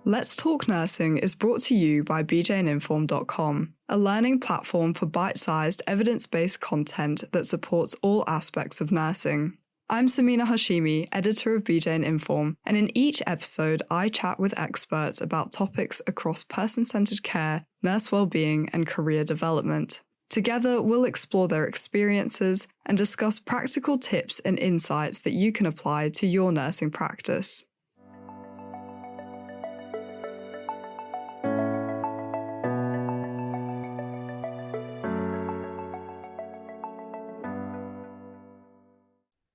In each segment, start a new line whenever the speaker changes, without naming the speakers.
Let's Talk Nursing is brought to you by bjninform.com, a learning platform for bite-sized, evidence-based content that supports all aspects of nursing. I'm Samina Hashimi, editor of BJ Inform, and in each episode I chat with experts about topics across person-centred care, nurse well-being and career development. Together, we'll explore their experiences and discuss practical tips and insights that you can apply to your nursing practice.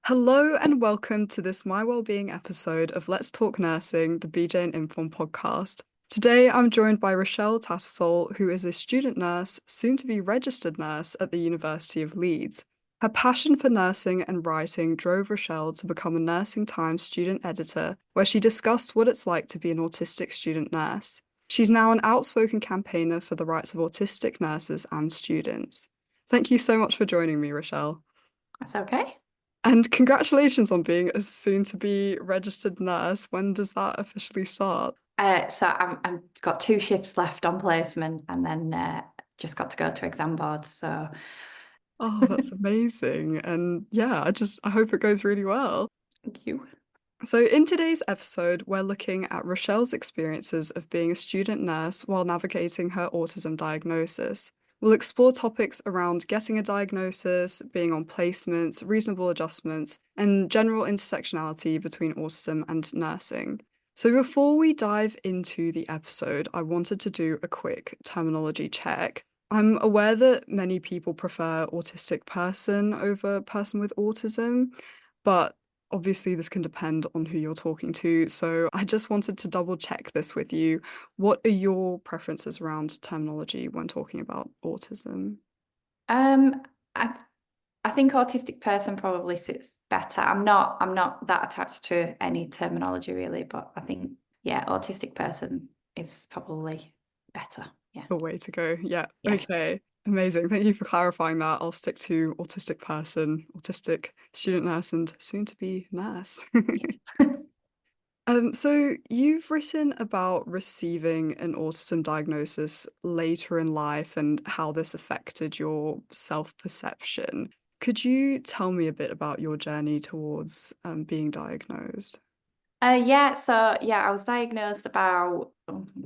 Hello and welcome to this My Wellbeing episode of Let's Talk Nursing, the BJ and Inform podcast. Today I'm joined by Rochelle Tattersall, who is a student nurse, soon to be registered nurse at the University of Leeds. Her passion for nursing and writing drove Rochelle to become a Nursing Times student editor, where she discussed what it's like to be an autistic student nurse. She's now an outspoken campaigner for the rights of autistic nurses and students. Thank you so much for joining me, Rochelle.
That's okay.
And congratulations on being a soon-to-be registered nurse. When does that officially start?
So I've got 2 shifts left on placement, and then just got to go to exam boards. So,
Oh, that's amazing. And yeah, I hope it goes really well.
thank you.
So in today's episode, we're looking at Rochelle's experiences of being a student nurse while navigating her autism diagnosis. We'll explore topics around getting a diagnosis, being on placements, reasonable adjustments, and general intersectionality between autism and nursing. So before we dive into the episode, I wanted to do a quick terminology check. I'm aware that many people prefer autistic person over person with autism, but obviously this can depend on who you're talking to. So I just wanted to double check this with you. What are your preferences around terminology when talking about autism?
I I think autistic person probably sits better. I'm not that attached to any terminology really, but I think autistic person is probably better. Yeah.
A way to go. Yeah.
Yeah.
Okay. Amazing. Thank you for clarifying that. I'll stick to autistic person, autistic student nurse, and soon to be nurse. So you've written about receiving an autism diagnosis later in life and how this affected your self-perception. Could you tell me a bit about your journey towards being diagnosed?
I was diagnosed about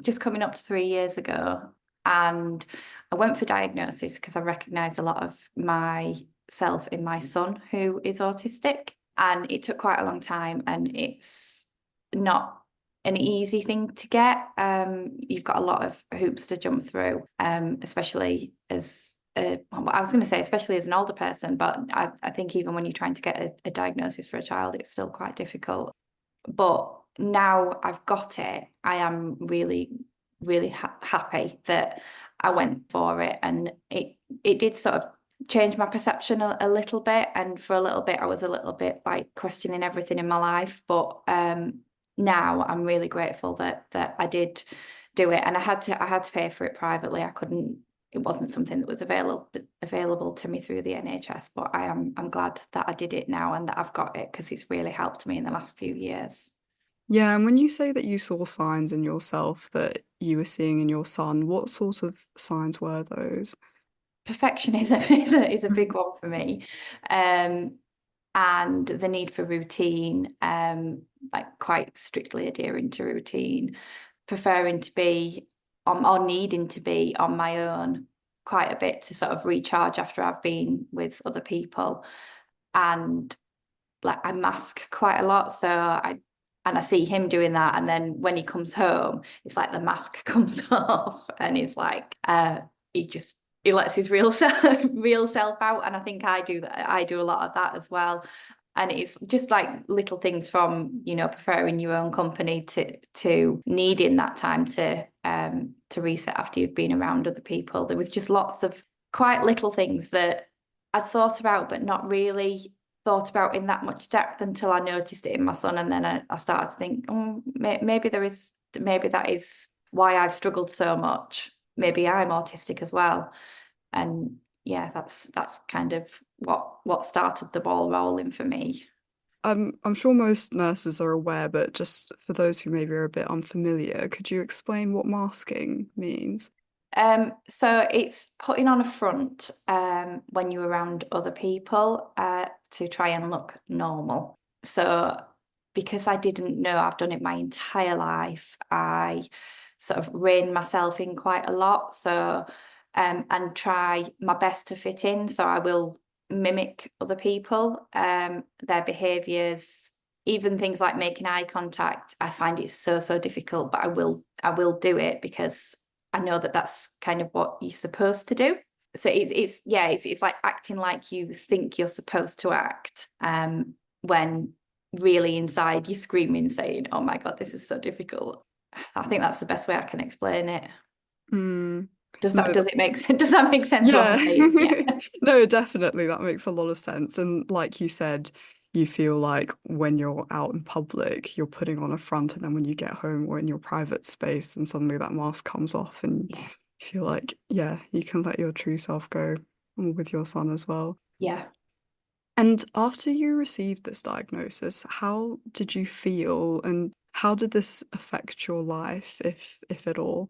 just coming up to 3 years ago, and I went for diagnosis because I recognised a lot of myself in my son who is autistic, and it took quite a long time, and it's not an easy thing to get. You've got a lot of hoops to jump through, especially as I was going to say, especially as an older person, but I think even when you're trying to get a diagnosis for a child, it's still quite difficult. But now I've got it, I am really, really happy that I went for it. And it did sort of change my perception a little bit. And for a little bit, I was a little bit like questioning everything in my life. But now I'm really grateful that I did do it. And I had to pay for it privately. It wasn't something that was available to me through the NHS, but I'm glad that I did it now and that I've got it, because it's really helped me in the last few years.
Yeah, and when you say that you saw signs in yourself that you were seeing in your son, what sort of signs were those?
Perfectionism is a big one for me, and the need for routine, like quite strictly adhering to routine, preferring to be on, or needing to be on my own quite a bit to sort of recharge after I've been with other people. And like I mask quite a lot, so I see him doing that, and then when he comes home, it's like the mask comes off, and he's like, he lets his real self out, and I think I do that. I do a lot of that as well, and it's just like little things from preferring your own company to needing that time to reset after you've been around other people. There was just lots of quite little things that I'd thought about, but not really thought about in that much depth until I noticed it in my son, and then I started to think, maybe that is why I've struggled so much. Maybe I'm autistic as well, and yeah, that's kind of what started the ball rolling for me.
I'm sure most nurses are aware, but just for those who maybe are a bit unfamiliar, could you explain what masking means?
So it's putting on a front when you're around other people to try and look normal. So because I didn't know, I've done it my entire life, I sort of rein myself in quite a lot. So and try my best to fit in. So I will mimic other people, their behaviors, even things like making eye contact. I find it so difficult, but I will do it because I know that that's kind of what you're supposed to do. So it's like acting like you think you're supposed to act, when really inside you're screaming, saying, "Oh my God, this is so difficult." I think that's the best way I can explain it.
Mm,
Does
no,
that does it make does that make sense what
yeah.
I'm saying? Yeah.
No, definitely. That makes a lot of sense. And like you said, you feel like when you're out in public, you're putting on a front, and then when you get home or in your private space, and suddenly that mask comes off, and
Yeah.
you feel like, yeah, you can let your true self go with your son as well.
Yeah.
And after you received this diagnosis, how did you feel, and how did this affect your life, if at all?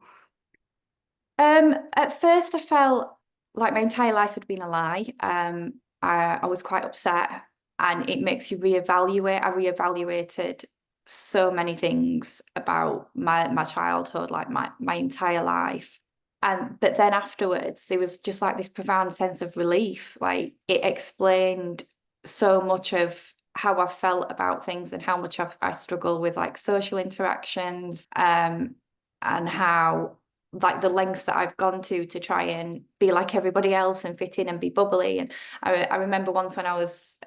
At first I felt like my entire life had been a lie. I was quite upset and it makes you reevaluate. I reevaluated so many things about my childhood, like my entire life. And but then afterwards, there was just like this profound sense of relief. Like it explained so much of how I felt about things and how much I struggle with like social interactions, and how like the lengths that I've gone to try and be like everybody else and fit in and be bubbly. And I remember once when I was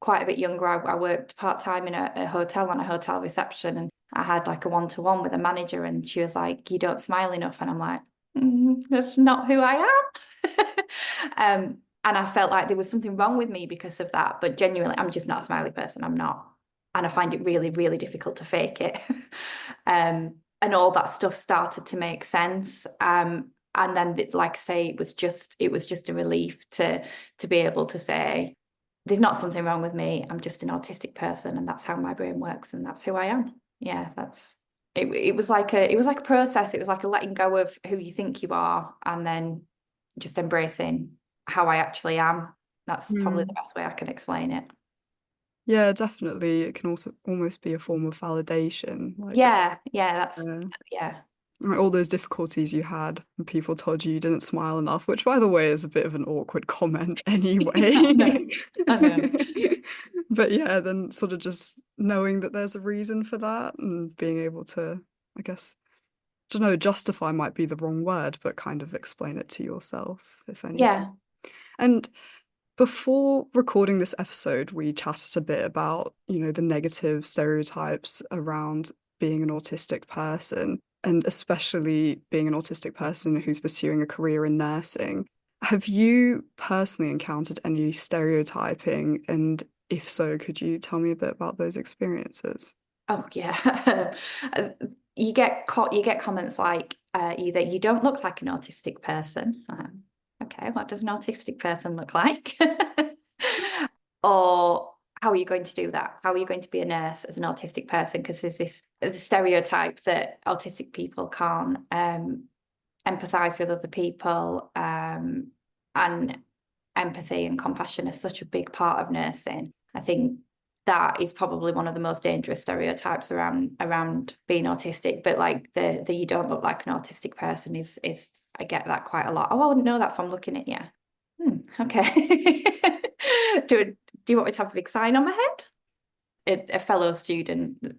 quite a bit younger, I worked part-time in a hotel on a hotel reception, and I had like a one-to-one with a manager, and she was like, "You don't smile enough." And I'm like, "That's not who I am." And I felt like there was something wrong with me because of that. But genuinely, I'm just not a smiley person. I'm not. And I find it really difficult to fake it. And all that stuff started to make sense. And then, like I say, it was just a relief to be able to say, there's not something wrong with me. I'm just an autistic person, and that's how my brain works, and that's who I am. Yeah, that's it. It was like a process. It was like a letting go of who you think you are, and then just embracing how I actually am. That's probably the
Mm.
best way I can explain it.
Yeah, definitely. It can also almost be a form of validation,
Yeah, that's
uh,
yeah.
like all those difficulties you had, and people told you you didn't smile enough, which, by the way, is a bit of an awkward comment
I know.
anyway.
I know.
But yeah, then sort of just knowing that there's a reason for that, and being able to, I guess, I don't know, justify might be the wrong word, but kind of explain it to yourself, if anything.
Yeah.
And before recording this episode, we chatted a bit about, the negative stereotypes around being an autistic person, and especially being an autistic person who's pursuing a career in nursing. Have you personally encountered any stereotyping? And if so, could you tell me a bit about those experiences?
Oh yeah. Uh, you get comments like either you don't look like an autistic person. Okay, what does an autistic person look like? Or how are you going to do that? How are you going to be a nurse as an autistic person? Because there's this stereotype that autistic people can't empathize with other people, and empathy and compassion is such a big part of nursing. I think that is probably one of the most dangerous stereotypes around being autistic. But like the you don't look like an autistic person is I get that quite a lot. Oh, I wouldn't know that from looking at you. Okay. Do you want me to have a big sign on my head? A fellow student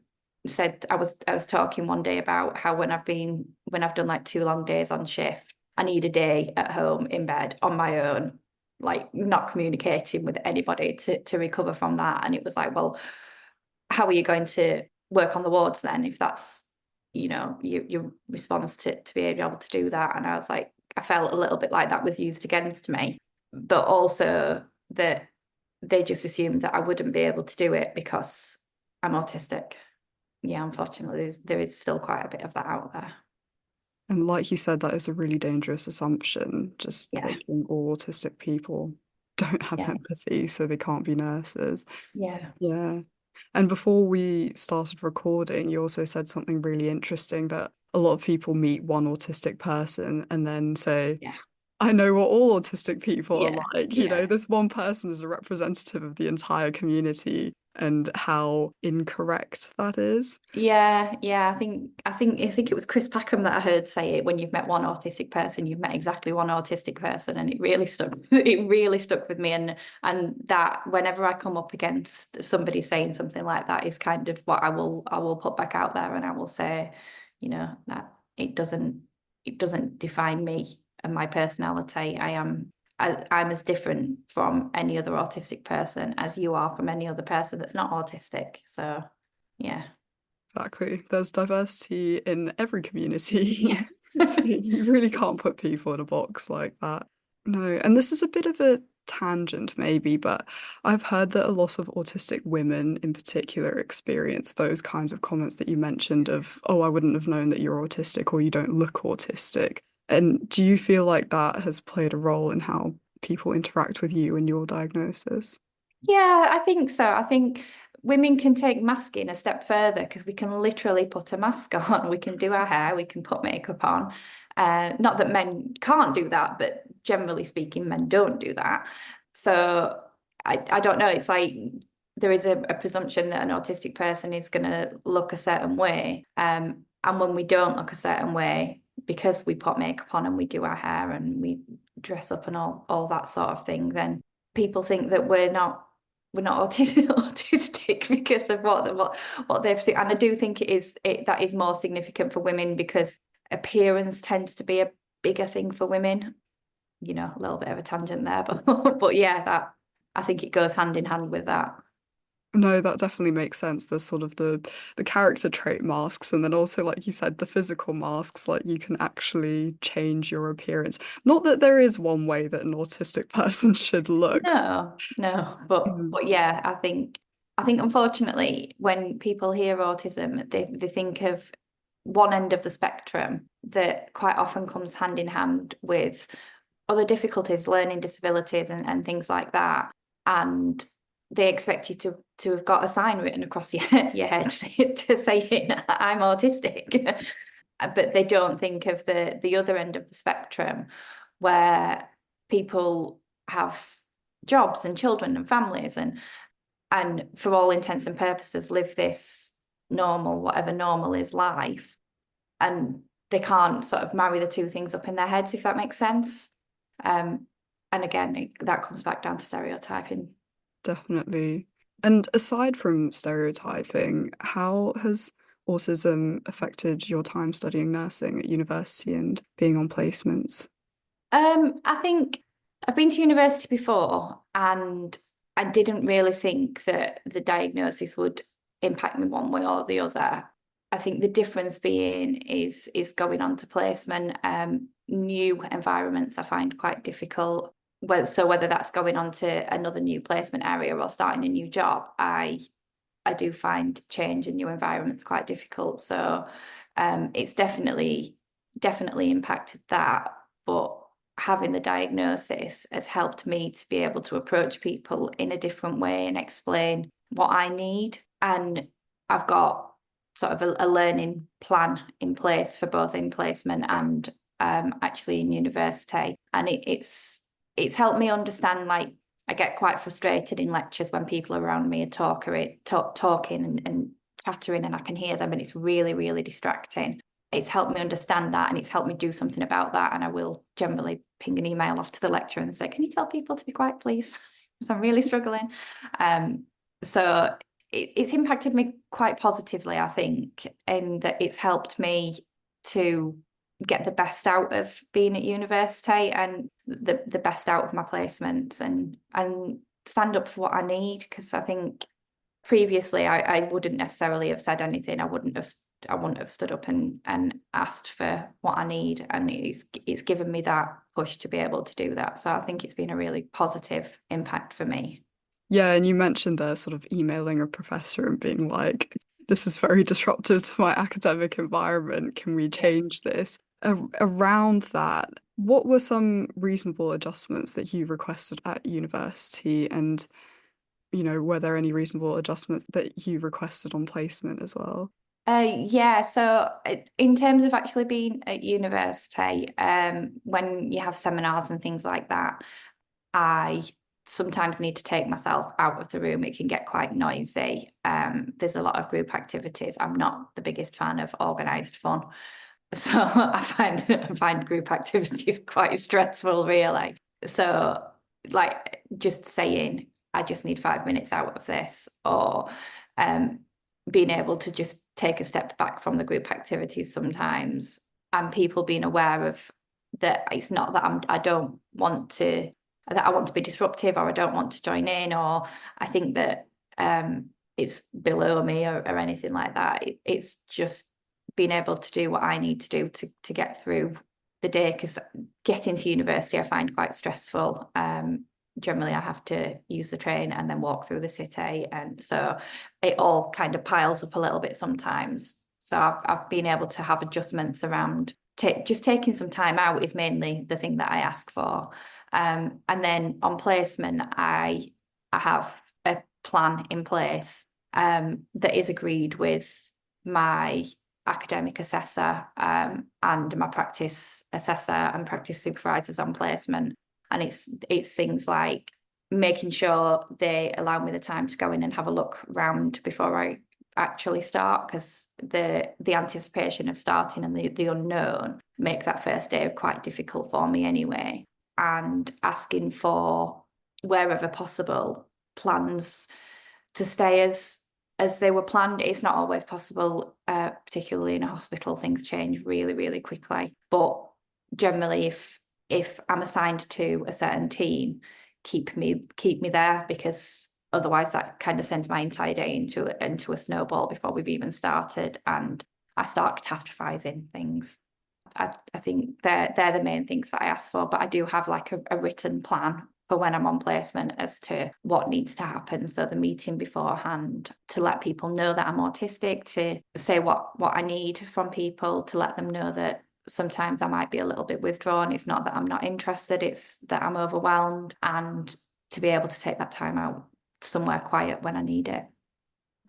said I was talking one day about how when I've done like 2 long days on shift, I need a day at home in bed on my own, like not communicating with anybody to recover from that. And it was like, well, how are you going to work on the wards then if that's your response to be able to do that? And I was like, I felt a little bit like that was used against me, but also that they just assumed that I wouldn't be able to do it because I'm autistic. Yeah, unfortunately, there is still quite a bit of that out there.
And like you said, that is a really dangerous assumption, just
Yeah.
thinking all autistic people. don't have
Yeah.
empathy, so they can't be nurses.
Yeah.
Yeah. And before we started recording, you also said something really interesting that a lot of people meet one autistic person and then say,
Yeah.
I know what all autistic people are
Yeah.
like.
Yeah.
This one person is a representative of the entire community and how incorrect that is.
Yeah, yeah. I think it was Chris Packham that I heard say it. When you've met one autistic person, you've met exactly one autistic person, and it really stuck. It really stuck with me, and that whenever I come up against somebody saying something like that is kind of what I will put back out there, and I will say, that it doesn't define me and my personality. I'm as different from any other autistic person as you are from any other person that's not autistic. So, yeah.
Exactly. There's diversity in every
Yeah.
community. So you really can't put people in a box like that. No, and this is a bit of a tangent maybe, but I've heard that a lot of autistic women in particular experience those kinds of comments that you mentioned of, oh, I wouldn't have known that you're autistic or you don't look autistic. And do you feel like that has played a role in how people interact with you and your diagnosis?
Yeah, I think so. I think women can take masking a step further because we can literally put a mask on. We can do our hair, we can put makeup on. Not that men can't do that, but generally speaking, men don't do that. So I don't know. It's like there is a presumption that an autistic person is going to look a certain way. And when we don't look a certain way, because we put makeup on and we do our hair and we dress up and all that sort of thing, then people think that we're not autistic because of what they've seen. And I do think that is more significant for women because appearance tends to be a bigger thing for women. A little bit of a tangent there, but yeah, that I think it goes hand in hand with that.
No, that definitely makes sense. There's sort of the character trait masks, and then also, like you said, the physical masks, like you can actually change your appearance. Not that there is one way that an autistic person should look.
No, no, but yeah, I think unfortunately when people hear autism, they think of one end of the spectrum that quite often comes hand in hand with other difficulties, learning disabilities and things like that. And they expect you to have got a sign written across your head to saying I'm autistic. But they don't think of the other end of the spectrum where people have jobs and children and families and for all intents and purposes live this normal, whatever normal is, life, and they can't sort of marry the two things up in their heads, if that makes sense. um and again, that comes back down to stereotyping.
Definitely. And aside from stereotyping, how has autism affected your time studying nursing at university and being on placements?
I think I've been to university before, and I didn't really think that the diagnosis would impact me one way or the other. I think the difference being is going on to placement. New environments I find quite difficult. Whether that's going on to another new placement area or starting a new job, I do find change in new environments quite difficult. So it's definitely impacted that. But having the diagnosis has helped me to be able to approach people in a different way and explain what I need. And I've got sort of a learning plan in place for both in placement and actually in university. And it's helped me understand, like, I get quite frustrated in lectures when people around me are talking and chattering and I can hear them and it's really, really distracting. It's helped me understand that and it's helped me do something about that. And I will generally ping an email off to the lecturer and say, can you tell people to be quiet, please? Because I'm really struggling. So it's impacted me quite positively, I think, in that it's helped me to get the best out of being at university and the best out of my placements and stand up for what I need, because I think previously I wouldn't necessarily have said anything. I wouldn't have stood up and asked for what I need, and it's given me that push to be able to do that. So I think it's been a really positive impact for me.
Yeah, and you mentioned there sort of emailing a professor and being like, this is very disruptive to my academic environment. Can we
Yeah.
change this? Around that, what were some reasonable adjustments that you requested at university? And, were there any reasonable adjustments that you requested on placement as well?
Yeah, so in terms of actually being at university, when you have seminars and things like that, I sometimes need to take myself out of the room. It can get quite noisy. There's a lot of group activities. I'm not the biggest fan of organised fun. So I find group activity quite stressful, really. So, like, just saying, I just need 5 minutes out of this, or um, being able to just take a step back from the group activities sometimes, and people being aware of that it's not that I don't want to, that I want to be disruptive, or I don't want to join in, or I think that it's below me, or anything like that. It's just being able to do what I need to do to get through the day, because getting to university I find quite stressful. Generally, I have to use the train and then walk through the city, and so it all kind of piles up a little bit sometimes. So I've been able to have adjustments around just taking some time out is mainly the thing that I ask for. And then on placement, I have a plan in place that is agreed with my academic assessor and my practice assessor and practice supervisors on placement. And it's things like making sure they allow me the time to go in and have a look round before I actually start, because the anticipation of starting and the unknown make that first day quite difficult for me anyway. And asking for, wherever possible, plans to stay as they were planned. It's not always possible, particularly in a hospital. Things change really, really quickly. But generally, if I'm assigned to a certain team, keep me there, because otherwise that kind of sends my entire day into a snowball before we've even started, and I start catastrophizing things. I think they're the main things that I ask for, but I do have like a written plan for when I'm on placement as to what needs to happen. So the meeting beforehand to let people know that I'm autistic, to say what I need from people, to let them know that sometimes I might be a little bit withdrawn. It's not that I'm not interested, it's that I'm overwhelmed, and to be able to take that time out somewhere quiet when I need it.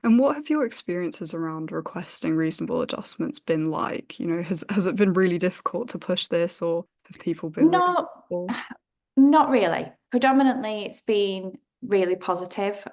And what have your experiences around requesting reasonable adjustments been like? Has it been really difficult to push this, or have people been really
No,
helpful?
not really. Predominantly, it's been really positive.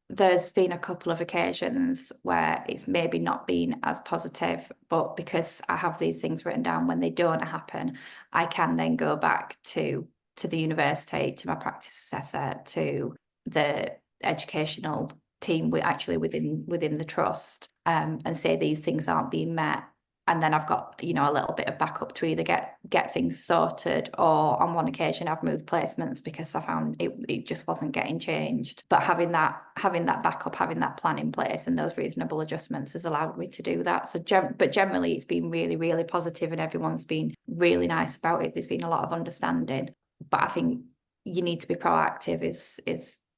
There's been a couple of occasions where it's maybe not been as positive, but because I have these things written down, when they don't happen, I can then go back to the university, to my practice assessor, to the educational team actually within the trust, and say these things aren't being met. And then I've got, a little bit of backup to either get things sorted, or on one occasion I've moved placements because I found it just wasn't getting changed. But having that backup, having that plan in place and those reasonable adjustments has allowed me to do that. So but generally it's been really, really positive, and everyone's been really nice about it. There's been a lot of understanding. But I think you need to be proactive is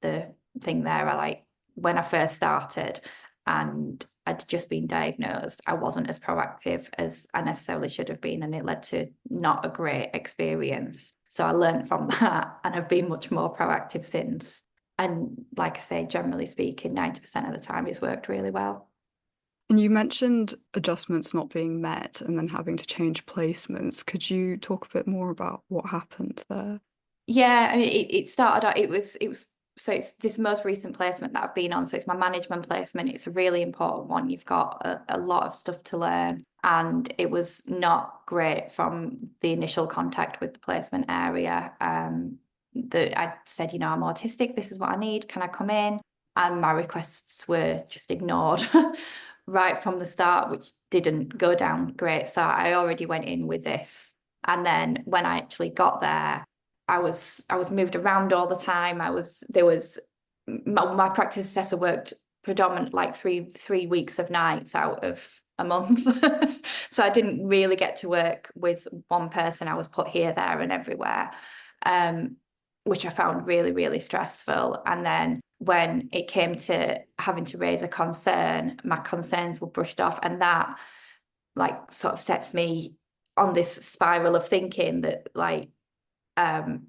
the thing there. When I first started and I'd just been diagnosed, I wasn't as proactive as I necessarily should have been, and it led to not a great experience. So I learned from that, and I've been much more proactive since. And like I say, generally speaking, 90% of the time it's worked really well.
And you mentioned adjustments not being met and then having to change placements. Could you talk a bit more about what happened there?
Yeah, I mean, it started out, it was so it's this most recent placement that I've been on. So it's my management placement. It's a really important one. You've got a lot of stuff to learn. And it was not great from the initial contact with the placement area. That I said, I'm autistic, this is what I need. Can I come in? And my requests were just ignored right from the start, which didn't go down great. So I already went in with this. And then when I actually got there, I was moved around all the time. My practice assessor worked predominant like three weeks of nights out of a month. So I didn't really get to work with one person. I was put here, there, and everywhere, which I found really, really stressful. And then when it came to having to raise a concern, my concerns were brushed off, and that like sort of sets me on this spiral of thinking that like um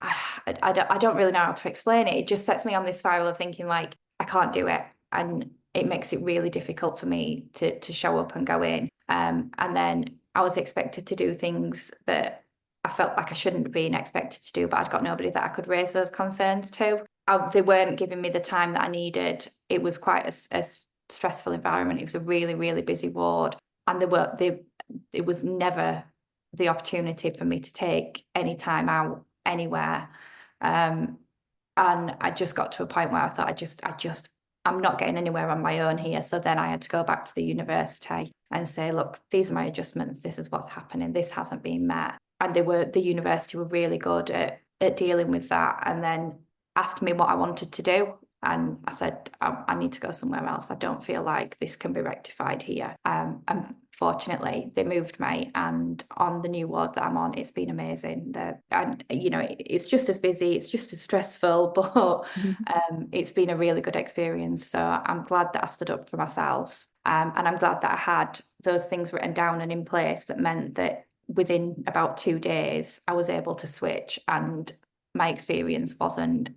I don't really know how to explain it. It just sets me on this spiral of thinking like I can't do it, and it makes it really difficult for me to show up and go in. And then I was expected to do things that I felt like I shouldn't have been expected to do, but I'd got nobody that I could raise those concerns to. They weren't giving me the time that I needed. It was quite a stressful environment. It was a really, really busy ward, and it was never the opportunity for me to take any time out anywhere. Um, and I just got to a point where I thought I'm not getting anywhere on my own here. So then I had to go back to the university and say, look, these are my adjustments. This is what's happening. This hasn't been met. And the university were really good at dealing with that, and then asked me what I wanted to do. And I said, I need to go somewhere else. I don't feel like this can be rectified here. And fortunately, they moved me. And on the new ward that I'm on, it's been amazing. And, it's just as busy, it's just as stressful, but it's been a really good experience. So I'm glad that I stood up for myself. And I'm glad that I had those things written down and in place that meant that within about 2 days, I was able to switch, and my experience wasn't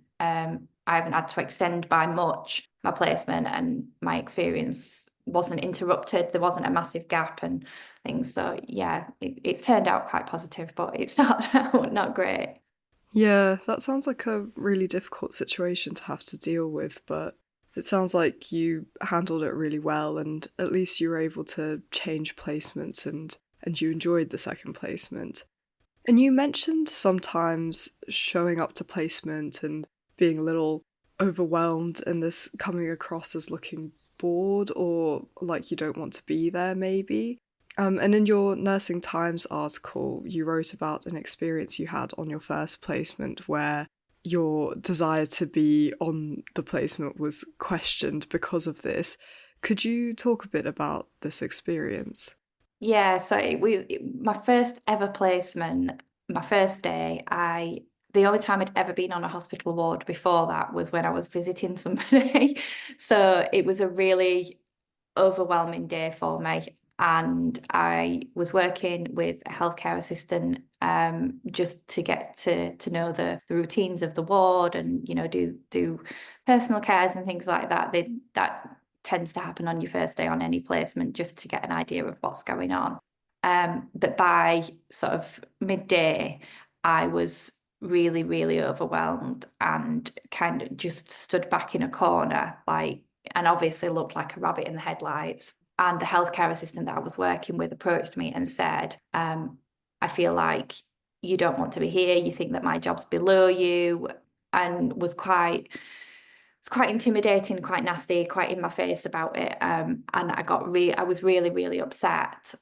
I haven't had to extend by much my placement, and my experience wasn't interrupted. There wasn't a massive gap and things. So yeah, it's turned out quite positive, but it's not great.
Yeah, that sounds like a really difficult situation to have to deal with, but it sounds like you handled it really well, and at least you were able to change placements and you enjoyed the second placement. And you mentioned sometimes showing up to placement and being a little overwhelmed and this coming across as looking bored or like you don't want to be there, maybe. And in your Nursing Times article, you wrote about an experience you had on your first placement where your desire to be on the placement was questioned because of this. Could you talk a bit about this experience?
Yeah, so my first ever placement, my first day, the only time I'd ever been on a hospital ward before that was when I was visiting somebody. So it was a really overwhelming day for me. And I was working with a healthcare assistant just to get to know the routines of the ward, and do personal cares and things like that. That tends to happen on your first day on any placement, just to get an idea of what's going on. But by sort of midday, I was really, really overwhelmed and kind of just stood back in a corner, like, and obviously looked like a rabbit in the headlights. And the healthcare assistant that I was working with approached me and said, I feel like you don't want to be here. You think that my job's below you, and it's quite intimidating, quite nasty, quite in my face about it. And I was really, really upset.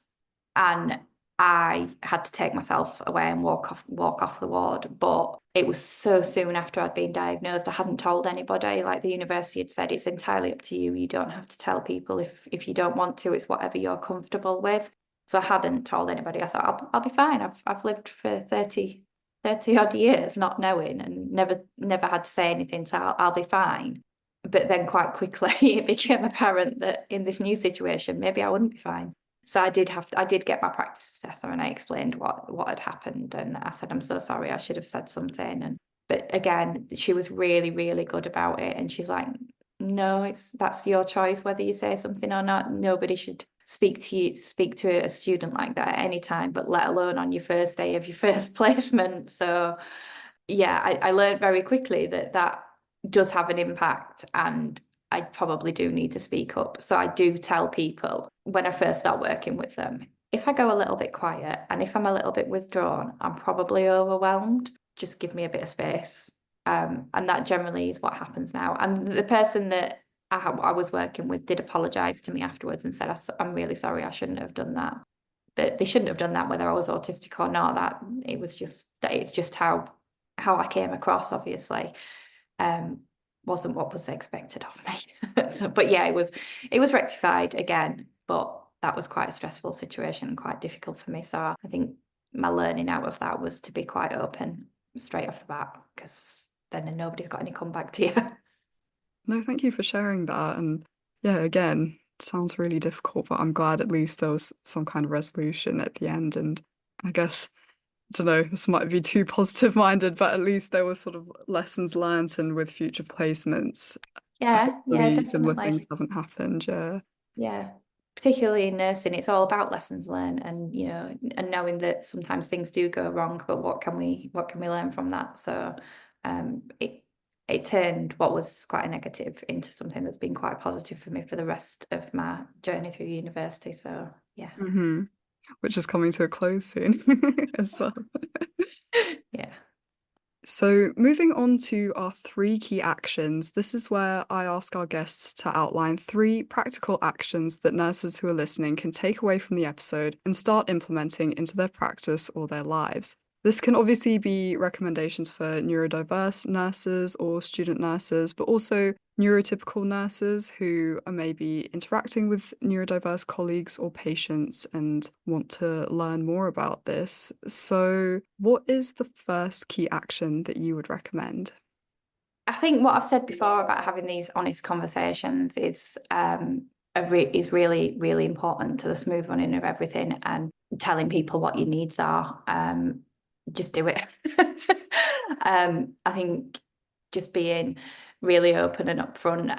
And I had to take myself away and walk off the ward. But it was so soon after I'd been diagnosed. I hadn't told anybody. Like the university had said, it's entirely up to you. You don't have to tell people if you don't want to. It's whatever you're comfortable with. So I hadn't told anybody. I thought I'll be fine. I've lived for 30 odd years not knowing, and never had to say anything. So I'll be fine. But then quite quickly it became apparent that in this new situation, maybe I wouldn't be fine. So I did get my practice assessor, and I explained what had happened, and I said, I'm so sorry, I should have said something. But again, she was really, really good about it. And she's like, no, that's your choice whether you say something or not. Nobody should speak to a student like that at any time, but let alone on your first day of your first placement. So yeah, I learned very quickly that does have an impact, and I probably do need to speak up. So I do tell people when I first start working with them, if I go a little bit quiet and if I'm a little bit withdrawn, I'm probably overwhelmed. Just give me a bit of space. And that generally is what happens now. And the person that I was working with did apologize to me afterwards and said, I'm really sorry, I shouldn't have done that. But they shouldn't have done that whether I was autistic or not. It's just how I came across, obviously. Um, wasn't what was expected of me. But yeah, it was rectified again, but that was quite a stressful situation and quite difficult for me. So I think my learning out of that was to be quite open straight off the bat, because then nobody's got any comeback to you.
No, thank you for sharing that. And yeah, again, sounds really difficult, but I'm glad at least there was some kind of resolution at the end. And I guess, I don't know, this might be too positive minded, but at least there were sort of lessons learned, and with future placements,
Yeah,
hopefully similar things
definitely.
haven't happened. Yeah.
Yeah. Particularly in nursing, it's all about lessons learned and and knowing that sometimes things do go wrong, but what can we learn from that? So it turned what was quite a negative into something that's been quite positive for me for the rest of my journey through university. So yeah.
hmm Which is coming to a close soon as well.
Yeah.
So, moving on to our three key actions, this is where I ask our guests to outline three practical actions that nurses who are listening can take away from the episode and start implementing into their practice or their lives. This can obviously be recommendations for neurodiverse nurses or student nurses, but also neurotypical nurses who are maybe interacting with neurodiverse colleagues or patients and want to learn more about this. So, what is the first key action that you would recommend?
I think what I've said before about having these honest conversations is really, really important to the smooth running of everything, and telling people what your needs are. Just do it. I think just being really open and upfront,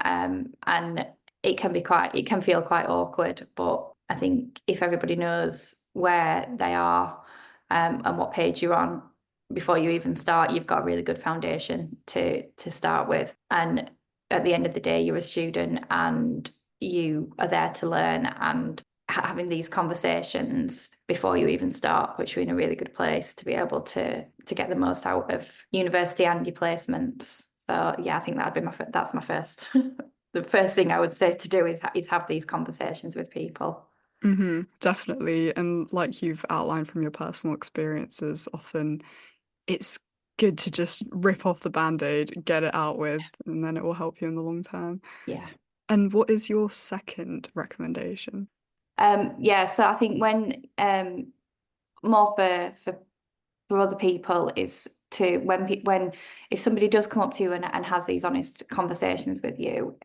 and it can feel quite awkward, but I think if everybody knows where they are, and what page you're on before you even start, you've got a really good foundation to start with. And at the end of the day, you're a student and you are there to learn, and having these conversations before you even start puts you in a really good place to be able to get the most out of university and your placements. So yeah, I think that'd be that's my first the first thing I would say to do is have these conversations with people.
Definitely. And like you've outlined from your personal experiences, often it's good to just rip off the band-aid, get it out with, and then it will help you in the long term.
Yeah.
And what is your second recommendation?
Yeah, so I think when more for other people is to when if somebody does come up to you and has these honest conversations with you,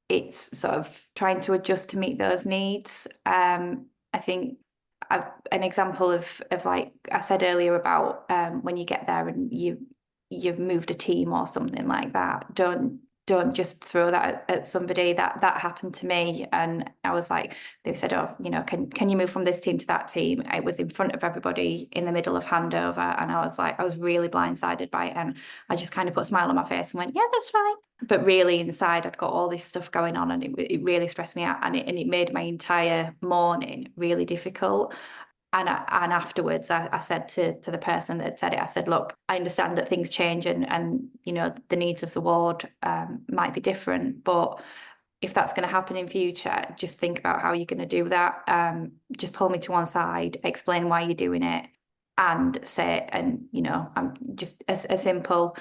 it's sort of trying to adjust to meet those needs. I think an example of like I said earlier about when you get there and you've moved a team or something like that, don't just throw that at somebody. That happened to me, and I was like, they said, oh, can you move from this team to that team? It was in front of everybody in the middle of handover, and I was like, I was really blindsided by it, and I just kind of put a smile on my face and went, yeah, that's fine. But really inside, I'd got all this stuff going on, and it really stressed me out, and it made my entire morning really difficult. And afterwards, I said to the person that had said it, I said, look, I understand that things change, and the needs of the ward might be different, but if that's going to happen in future, just think about how you're going to do that. Just pull me to one side, explain why you're doing it, and say, and I'm just as simple.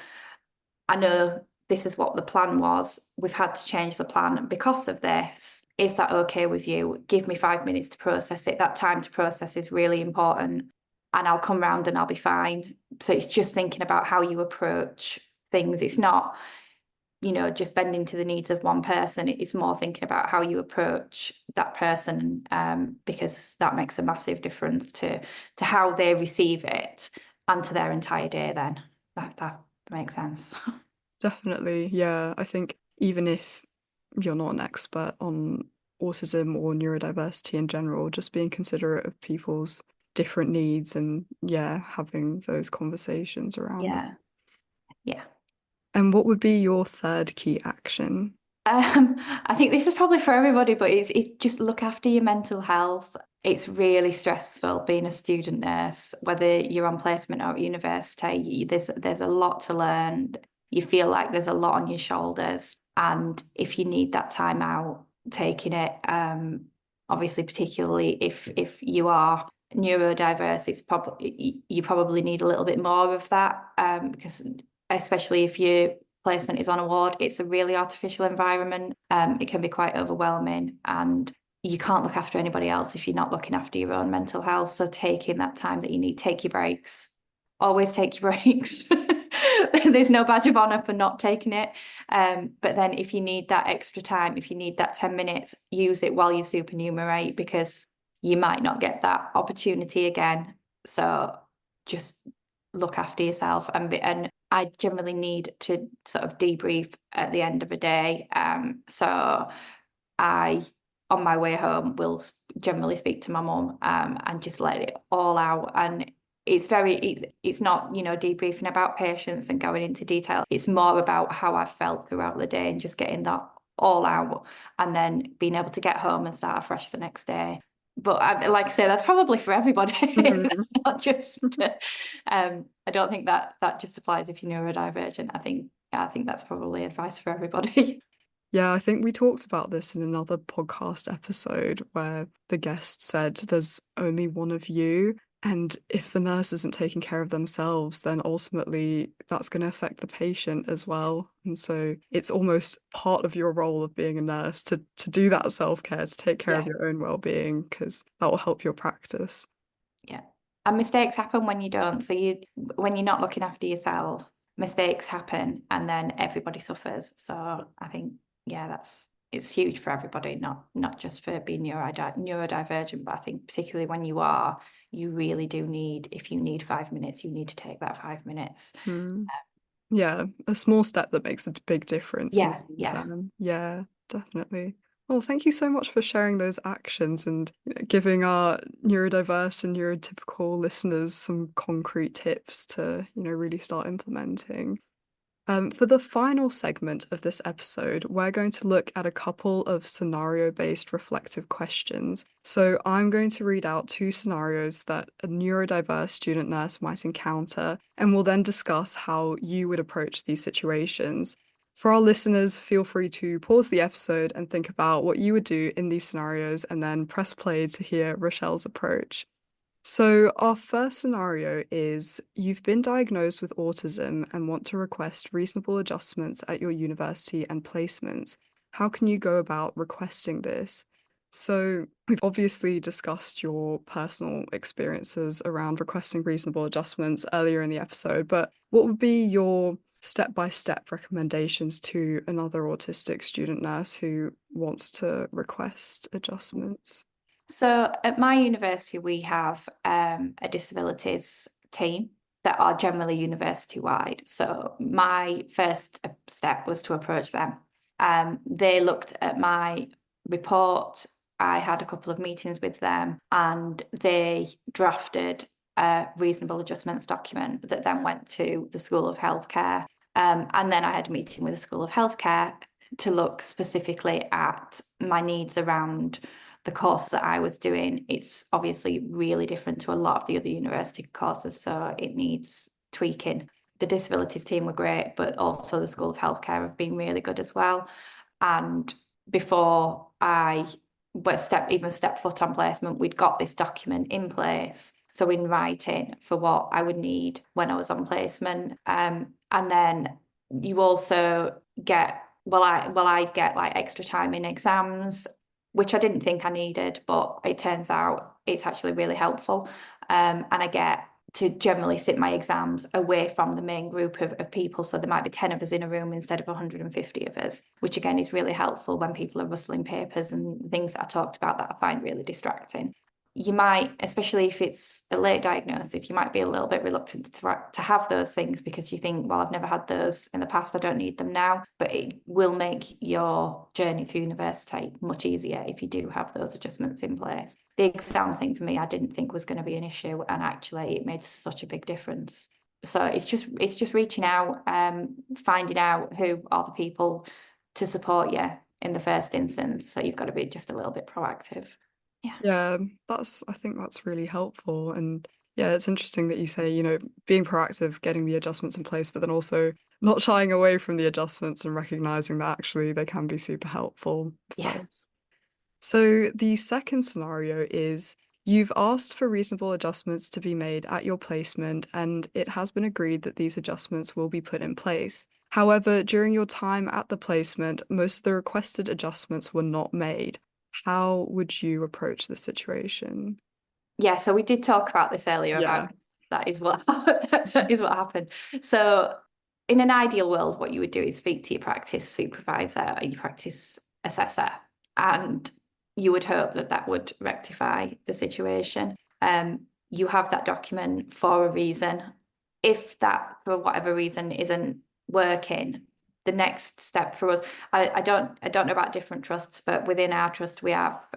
I know this is what the plan was. We've had to change the plan because of this. Is that okay with you? Give me 5 minutes to process it. That time to process is really important. And I'll come round and I'll be fine. So it's just thinking about how you approach things. It's not, just bending to the needs of one person. It's more thinking about how you approach that person, because that makes a massive difference to how they receive it and to their entire day then. That makes sense.
Definitely, yeah. I think even if you're not an expert on autism or neurodiversity in general, just being considerate of people's different needs and, yeah, having those conversations around that.
Yeah. Yeah.
And what would be your third key action?
I think this is probably for everybody, but it's just look after your mental health. It's really stressful being a student nurse, whether you're on placement or at university. There's a lot to learn. You feel like there's a lot on your shoulders, and if you need that time out, taking it. Obviously, particularly if you are neurodiverse, it's probably you probably need a little bit more of that, because especially if you placement is on a ward, it's a really artificial environment. It can be quite overwhelming, and you can't look after anybody else if you're not looking after your own mental health. So taking that time that you need, take your breaks. Always take your breaks. there's no badge of honor for not taking it. But then if you need that extra time, if you need that 10 minutes, use it while you supernumerate, because you might not get that opportunity again. So just look after yourself, and I generally need to sort of debrief at the end of a day. So I, on my way home, will generally speak to my mum, and just let it all out. And it's not, debriefing about patients and going into detail. It's more about how I felt throughout the day and just getting that all out, and then being able to get home and start afresh the next day. But like I say, that's probably for everybody.
Mhm.
That's not just. I don't think that just applies if you're neurodivergent. I think that's probably advice for everybody.
Yeah, I think we talked about this in another podcast episode where the guest said there's only one of you. And if the nurse isn't taking care of themselves, then ultimately that's going to affect the patient as well. And so it's almost part of your role of being a nurse to do that self-care, to take care of
Yeah.
your own well-being, because that will help your practice.
Yeah. And mistakes happen when you don't. So when you're not looking after yourself, mistakes happen and then everybody suffers. So I think, yeah, it's huge for everybody, not just for being neurodivergent, but I think particularly when you really do need, if you need 5 minutes, you need to take that 5 minutes.
Mm. Yeah, a small step that makes a big difference in the
Yeah,
long
yeah.
term. Yeah, definitely. Well, thank you so much for sharing those actions and giving our neurodiverse and neurotypical listeners some concrete tips to, really start implementing. For the final segment of this episode, we're going to look at a couple of scenario-based reflective questions. So I'm going to read out two scenarios that a neurodiverse student nurse might encounter, and we'll then discuss how you would approach these situations. For our listeners, feel free to pause the episode and think about what you would do in these scenarios, and then press play to hear Rochelle's approach. So, our first scenario is you've been diagnosed with autism and want to request reasonable adjustments at your university and placements. How can you go about requesting this? So, we've obviously discussed your personal experiences around requesting reasonable adjustments earlier in the episode, but what would be your step-by-step recommendations to another autistic student nurse who wants to request adjustments?
So at my university, we have a disabilities team that are generally university wide. So my first step was to approach them. They looked at my report. I had a couple of meetings with them and they drafted a reasonable adjustments document that then went to the School of Healthcare. And then I had a meeting with the School of Healthcare to look specifically at my needs around the course that I was doing. It's obviously really different to a lot of the other university courses, so it needs tweaking. The disabilities team were great, but also the School of Healthcare have been really good as well. And before I even stepped foot on placement, we'd got this document in place. So in writing for what I would need when I was on placement. And then you also get, I get like extra time in exams, which I didn't think I needed, but it turns out it's actually really helpful. And I get to generally sit my exams away from the main group of people. So there might be 10 of us in a room instead of 150 of us, which again is really helpful when people are rustling papers and things that I talked about that I find really distracting. You might, especially if it's a late diagnosis, you might be a little bit reluctant to have those things because you think, well, I've never had those in the past, I don't need them now. But it will make your journey through university much easier if you do have those adjustments in place. The exam thing for me, I didn't think was going to be an issue, and actually it made such a big difference. So it's just reaching out, finding out who are the people to support you in the first instance. So you've got to be just a little bit proactive. Yeah.
Yeah, I think that's really helpful. And yeah, it's interesting that you say, being proactive, getting the adjustments in place, but then also not shying away from the adjustments and recognizing that actually they can be super helpful
Yeah.
first. So the second scenario is you've asked for reasonable adjustments to be made at your placement, and it has been agreed that these adjustments will be put in place. However, during your time at the placement, most of the requested adjustments were not made. How would you approach the situation?
Yeah, so we did talk about this earlier
Yeah.
about that is what that is what happened. So in an ideal world, what you would do is speak to your practice supervisor or your practice assessor, and you would hope that that would rectify the situation. You have that document for a reason. If that, for whatever reason, isn't working, the next step for us, I don't know about different trusts, but within our trust we have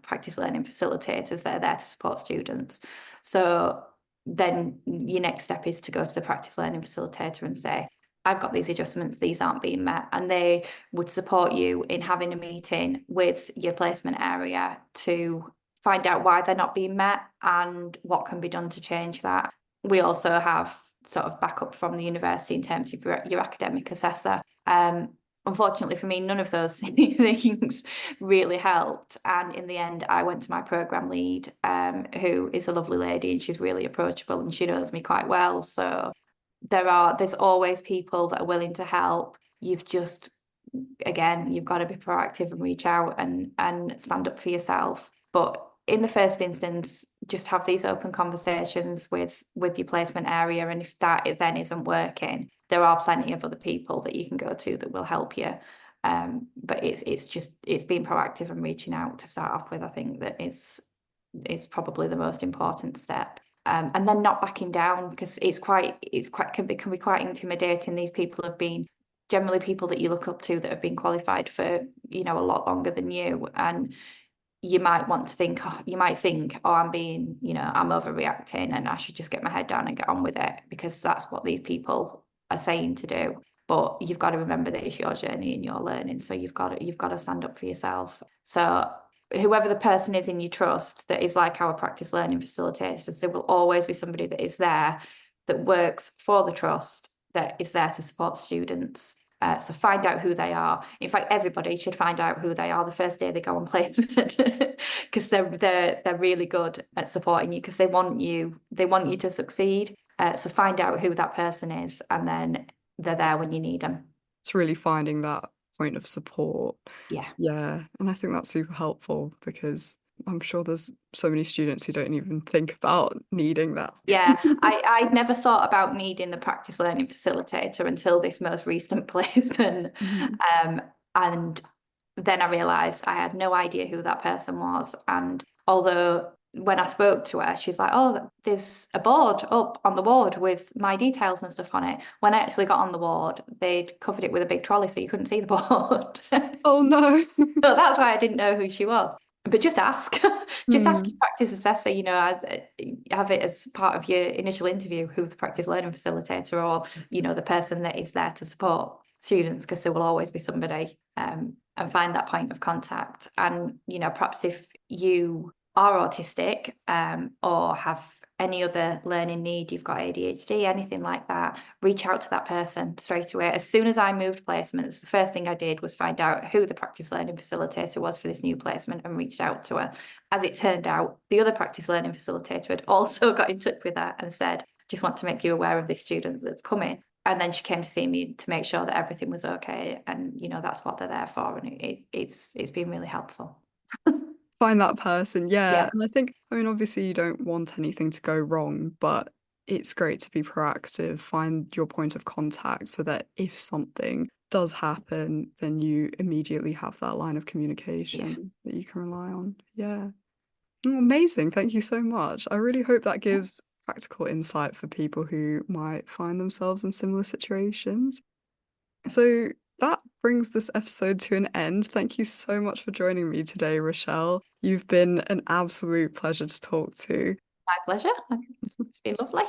practice learning facilitators that are there to support students. So then your next step is to go to the practice learning facilitator and say, I've got these adjustments, these aren't being met. And they would support you in having a meeting with your placement area to find out why they're not being met and what can be done to change that. We also have sort of backup from the university in terms of your academic assessor. Unfortunately for me, none of those things really helped. And in the end, I went to my program lead, who is a lovely lady, and she's really approachable and she knows me quite well. So there's always people that are willing to help. You've got to be proactive and reach out and stand up for yourself. But in the first instance, just have these open conversations with your placement area. And if that then isn't working, there are plenty of other people that you can go to that will help you. But it's being proactive and reaching out to start off with. I think that is probably the most important step. And then not backing down, because it can be quite intimidating. These people have been generally people that you look up to that have been qualified for, a lot longer than you. And you might think, I'm being, I'm overreacting and I should just get my head down and get on with it, because that's what these people are saying to do. But you've got to remember that it's your journey and your learning. So you've got to stand up for yourself. So whoever the person is in your trust that is like our practice learning facilitators, there will always be somebody that is there that works for the trust, that is there to support students. So find out who they are. In fact, everybody should find out who they are the first day they go on placement, because they're really good at supporting you, because they want you to succeed. So find out who that person is, and then they're there when you need them.
It's really finding that point of support.
Yeah.
Yeah, and I think that's super helpful, because I'm sure there's so many students who don't even think about needing that.
Yeah, I'd never thought about needing the practice learning facilitator until this most recent placement.
Mhm.
And then I realised I had no idea who that person was. And although when I spoke to her, she's like, oh, there's a board up on the ward with my details and stuff on it. When I actually got on the ward, they'd covered it with a big trolley so you couldn't see the board.
Oh no.
So that's why I didn't know who she was. But just ask. Just ask
Hmm.
your practice assessor, have it as part of your initial interview, who's the practice learning facilitator, or, the person that is there to support students, because there will always be somebody, and find that point of contact. And, perhaps if you are autistic, or have any other learning need, you've got ADHD, anything like that, reach out to that person straight away. As soon as I moved placements, the first thing I did was find out who the practice learning facilitator was for this new placement and reached out to her. As it turned out, the other practice learning facilitator had also got in touch with her and said, just want to make you aware of this student that's coming. And then she came to see me to make sure that everything was okay. And, that's what they're there for. And it's been really helpful.
Find that person, yeah.
Yeah.
And I mean, obviously you don't want anything to go wrong, but it's great to be proactive, find your point of contact so that if something does happen, then you immediately have that line of communication that you can rely on. Yeah. Oh, amazing. Thank you so much. I really hope that gives practical insight for people who might find themselves in similar situations. So that brings this episode to an end. Thank you so much for joining me today, Rochelle. You've been an absolute pleasure to talk to.
My pleasure. It's been lovely.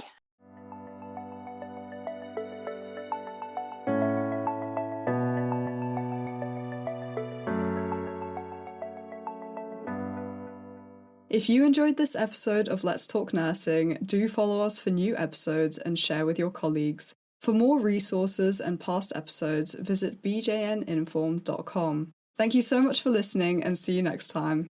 If you enjoyed this episode of Let's Talk Nursing, do follow us for new episodes and share with your colleagues. For more resources and past episodes, visit bjninform.com. Thank you so much for listening, and see you next time.